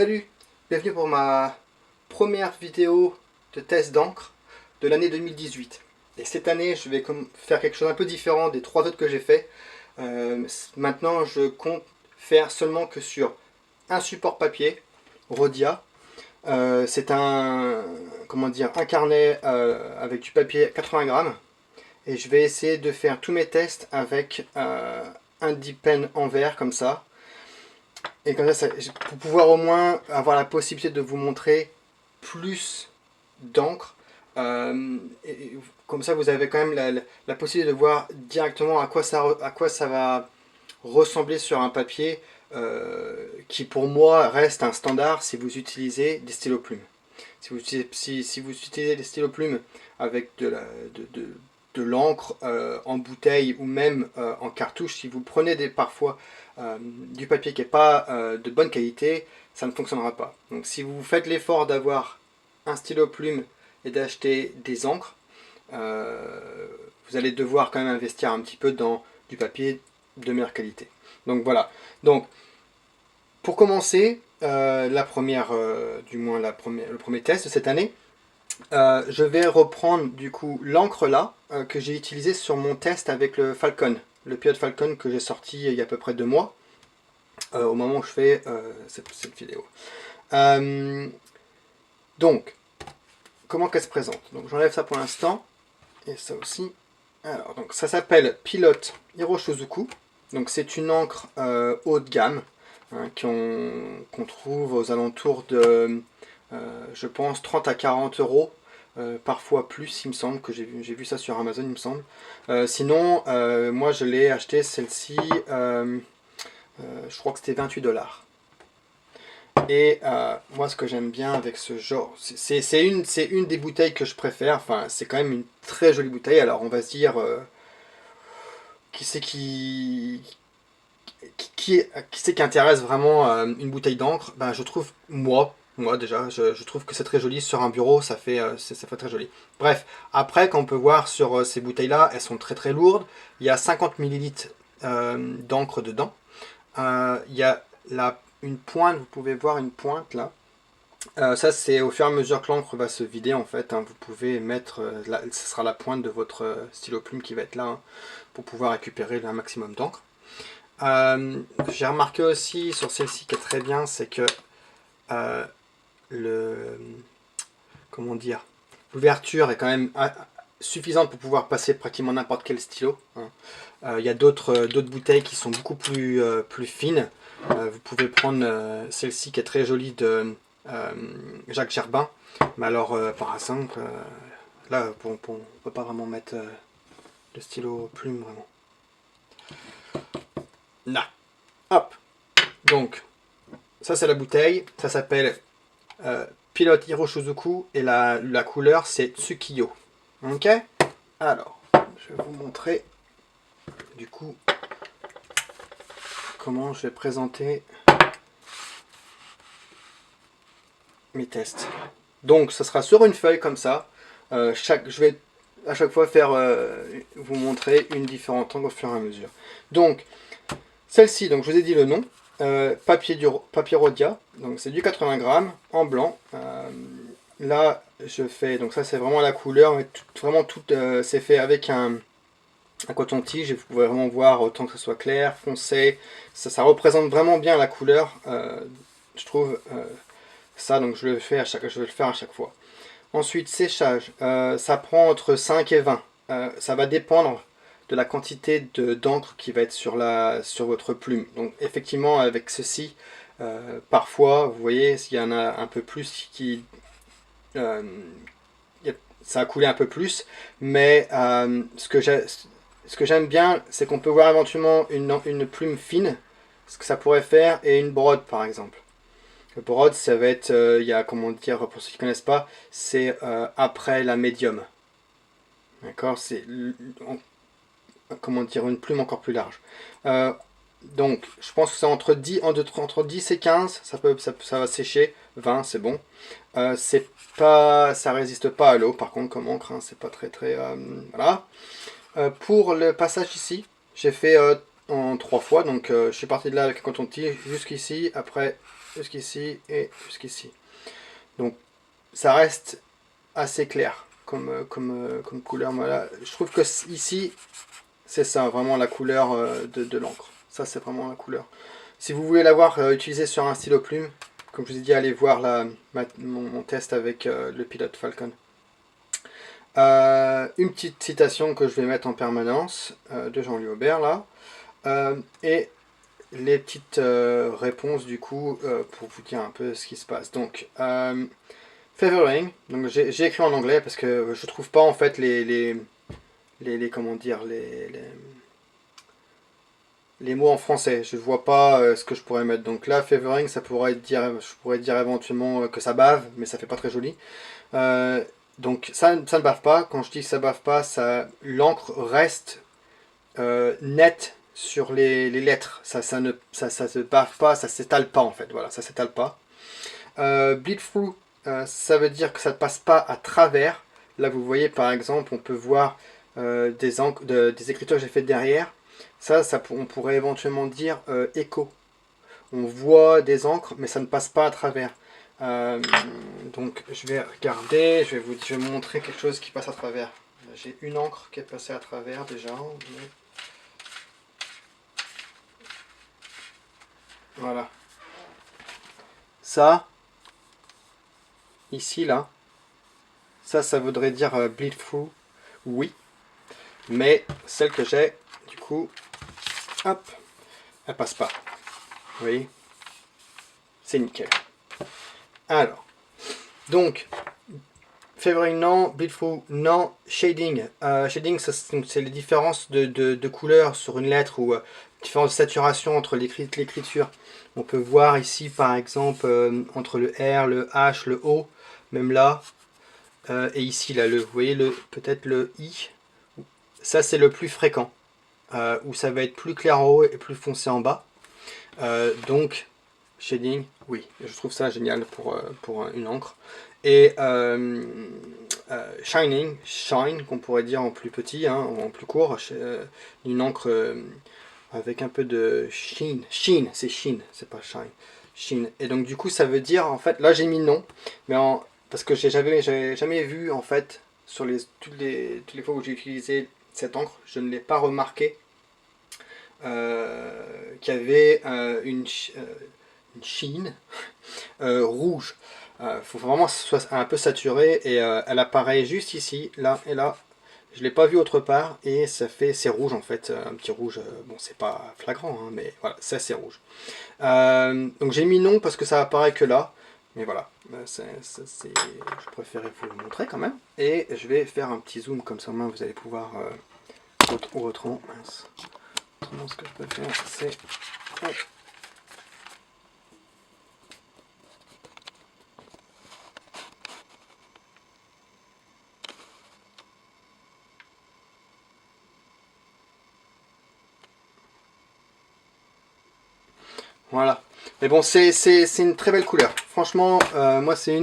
Salut, bienvenue pour ma première vidéo de test d'encre de l'année 2018. Et cette année, je vais faire quelque chose un peu différent des trois autres que j'ai fait. Maintenant, je compte faire seulement que sur un support papier, Rhodia. C'est un carnet avec du papier 80 grammes. Et je vais essayer de faire tous mes tests avec un dip pen en verre comme ça. Et comme ça, pour pouvoir au moins avoir la possibilité de vous montrer plus d'encre. Comme ça, vous avez quand même la possibilité de voir directement à quoi ça va ressembler sur un papier qui, pour moi, reste un standard si vous utilisez des stylos plumes. Si vous utilisez des stylos plumes avec de l'encre en bouteille ou même en cartouche, si vous prenez parfois du papier qui n'est pas de bonne qualité, ça ne fonctionnera pas. Donc si vous faites l'effort d'avoir un stylo plume et d'acheter des encres, vous allez devoir quand même investir un petit peu dans du papier de meilleure qualité. Donc voilà. Donc pour commencer, le premier test de cette année, je vais reprendre du coup l'encre là que j'ai utilisée sur mon test avec le Falcon, le Pilot Falcon que j'ai sorti il y a à peu près 2 mois, au moment où je fais cette vidéo. Donc, comment qu'elle se présente? Donc j'enlève ça pour l'instant, et ça aussi. Alors, donc ça s'appelle Pilot Hiroshizuku. Donc c'est une encre haut de gamme hein, qu'on trouve aux alentours de, je pense, 30 à 40 euros. Parfois plus, il me semble, que j'ai vu ça sur Amazon, il me semble. Sinon, moi je l'ai acheté celle-ci, je crois que c'était 28 $. Et moi ce que j'aime bien avec ce genre, c'est une des bouteilles que je préfère, enfin c'est quand même une très jolie bouteille, alors on va se dire, qui c'est qui intéresse vraiment une bouteille d'encre? Ben, je trouve, moi déjà, je trouve que c'est très joli sur un bureau, ça fait très joli. Bref, après, quand on peut voir sur ces bouteilles-là, elles sont très très lourdes. Il y a 50 millilitres d'encre dedans. Il y a une pointe, vous pouvez voir une pointe là. Ça, c'est au fur et à mesure que l'encre va se vider en fait. Hein, vous pouvez mettre, ce sera la pointe de votre stylo plume qui va être là hein, pour pouvoir récupérer un maximum d'encre. J'ai remarqué aussi sur celle-ci qui est très bien, c'est que euh, le comment dire, l'ouverture est quand même suffisante pour pouvoir passer pratiquement n'importe quel stylo. Hein. Il y a d'autres bouteilles qui sont beaucoup plus fines. Vous pouvez prendre celle-ci qui est très jolie de Jacques Gerbin. Mais alors, par exemple, là, on ne peut pas vraiment mettre le stylo plume vraiment. Là. Hop. Donc, ça c'est la bouteille. Ça s'appelle Pilot Hiroshizuku et la couleur c'est Tsukiyo. Ok. Alors, je vais vous montrer du coup comment je vais présenter mes tests. Donc, ça sera sur une feuille comme ça. Je vais à chaque fois vous montrer une différente angle au fur et à mesure. Donc, celle-ci, donc je vous ai dit le nom. Papier Rhodia, donc c'est du 80 grammes en blanc. Là, je fais, donc ça c'est vraiment la couleur, mais vraiment tout c'est fait avec un coton-tige et vous pouvez vraiment voir autant que ce soit clair, foncé. Ça représente vraiment bien la couleur, je trouve. Ça, donc je vais le faire à chaque fois. Ensuite, séchage, ça prend entre 5 et 20. Ça va dépendre de la quantité d'encre qui va être sur votre plume. Donc effectivement avec ceci, parfois vous voyez s'il y en a un peu plus euh, ça a coulé un peu plus, mais ce que j'aime bien c'est qu'on peut voir éventuellement une plume fine, ce que ça pourrait faire, et une brode par exemple. Le brode ça va être, il y a comment dire pour ceux qui ne connaissent pas, c'est après la médium. D'accord, c'est comment dire, une plume encore plus large. Donc, je pense que c'est entre 10 et 15, ça va sécher. 20, c'est bon. Ça résiste pas à l'eau, par contre, comme encre, hein, c'est pas très. Voilà. Pour le passage ici, j'ai fait en 3 fois. Donc, je suis parti de là avec un coton-tige jusqu'ici. Après, jusqu'ici et jusqu'ici. Donc ça reste assez clair comme couleur. Voilà. Je trouve que ici, c'est ça, vraiment la couleur de l'encre. Ça, c'est vraiment la couleur. Si vous voulez l'avoir utilisé sur un stylo plume, comme je vous ai dit, allez voir mon test avec le Pilot Falcon. Une petite citation que je vais mettre en permanence de Jean-Louis Aubert là. Et les petites réponses du coup pour vous dire un peu ce qui se passe. Donc, favoring, donc j'ai écrit en anglais parce que je trouve pas en fait comment dire, les mots en français. Je vois pas ce que je pourrais mettre. Donc là, favoring, ça pourrait dire, je pourrais dire éventuellement que ça bave, mais ça fait pas très joli. Donc ça ne bave pas. Quand je dis que ça bave pas, l'encre reste nette sur les lettres. Ça se bave pas, ça s'étale pas en fait. Voilà, ça s'étale pas. Bleed through, ça veut dire que ça ne passe pas à travers. Là, vous voyez par exemple, on peut voir des écritures que j'ai faites derrière. Ça on pourrait éventuellement dire écho. On voit des encres, mais ça ne passe pas à travers. Donc je vais regarder, je vais vous montrer quelque chose qui passe à travers. J'ai une encre qui est passée à travers déjà. Voilà. Ça, ici, là, ça voudrait dire bleed through, oui. Mais celle que j'ai, du coup, hop, elle passe pas. Vous voyez? C'est nickel. Alors, donc, favoring non, bleed through non, shading. Shading, c'est les différences de couleurs sur une lettre ou différentes saturations entre l'écriture. On peut voir ici, par exemple, entre le R, le H, le O, même là, et ici, là, vous voyez peut-être le I. Ça, c'est le plus fréquent, où ça va être plus clair en haut et plus foncé en bas. Donc, shading, oui, je trouve ça génial pour une encre. Et shining, shine, qu'on pourrait dire en plus petit, hein, en plus court, une encre avec un peu de sheen, c'est sheen, c'est pas shine, sheen. Et donc du coup ça veut dire, en fait, là j'ai mis non, mais parce que j'ai jamais vu en fait, sur toutes les fois où j'ai utilisé cette encre, je ne l'ai pas remarqué qu'il y avait une sheen rouge. Faut vraiment que ce soit un peu saturé et elle apparaît juste ici, là et là. Je l'ai pas vu autre part et c'est rouge en fait, un petit rouge. Bon, c'est pas flagrant, hein, mais voilà, ça c'est rouge. Donc j'ai mis non parce que ça apparaît que là, mais voilà, je préférais vous le montrer quand même. Et je vais faire un petit zoom comme ça, vous allez pouvoir autrement, ce que je peux faire, c'est voilà. Mais bon, c'est une très belle couleur. Franchement, moi c'est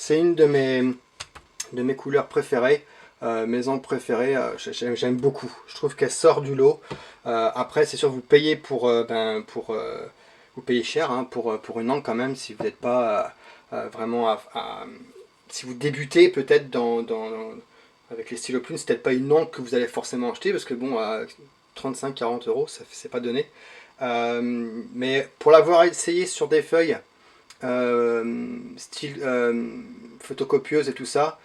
une de mes couleurs préférées. Mes encres préférées, j'aime beaucoup. Je trouve qu'elle sort du lot. Après, c'est sûr, vous payez vous payez cher hein, pour une encre quand même, si vous n'êtes pas vraiment si vous débutez peut-être avec les stylos plumes, c'est peut-être pas une encre que vous allez forcément acheter parce que bon, à 35-40 euros, c'est pas donné. Mais pour l'avoir essayé sur des feuilles style photocopieuse et tout ça,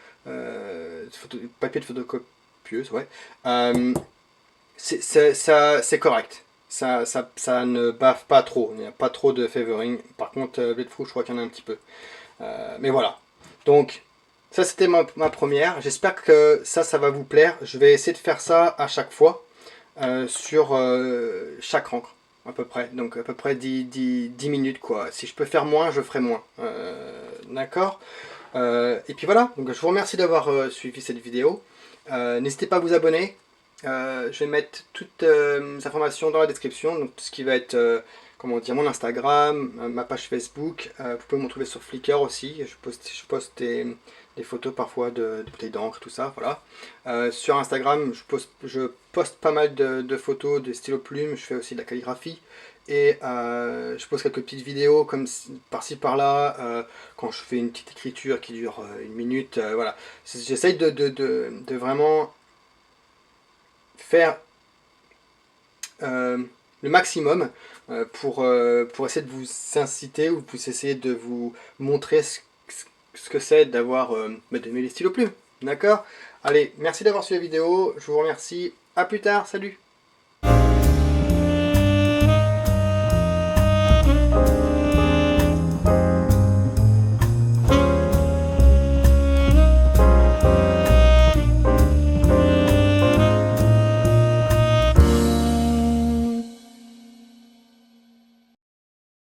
papier de photocopieuse, ouais, c'est correct. Ça ne bave pas trop, il n'y a pas trop de favoring. Par contre, Blade Fou, je crois qu'il y en a un petit peu. Mais voilà. Donc, ça c'était ma première. J'espère que ça va vous plaire. Je vais essayer de faire ça à chaque fois sur chaque encre à peu près. Donc à peu près 10 minutes quoi. Si je peux faire moins, je ferai moins. D'accord. Et puis voilà. Donc je vous remercie d'avoir suivi cette vidéo. N'hésitez pas à vous abonner. Je vais mettre toutes les informations dans la description. Donc tout ce qui va être comment dire, mon Instagram, ma page Facebook. Vous pouvez me trouver sur Flickr aussi. Je poste des photos parfois de bouteilles d'encre, tout ça. Voilà. Sur Instagram, je poste pas mal de photos de stylo plume. Je fais aussi de la calligraphie. et je pose quelques petites vidéos comme par-ci par-là, quand je fais une petite écriture qui dure 1 minute, voilà. J'essaye de vraiment faire le maximum pour essayer de vous inciter ou pour essayer de vous montrer ce que c'est d'avoir d'aimer les stylos plumes. D'accord? Allez, merci d'avoir suivi la vidéo, je vous remercie, à plus tard, salut!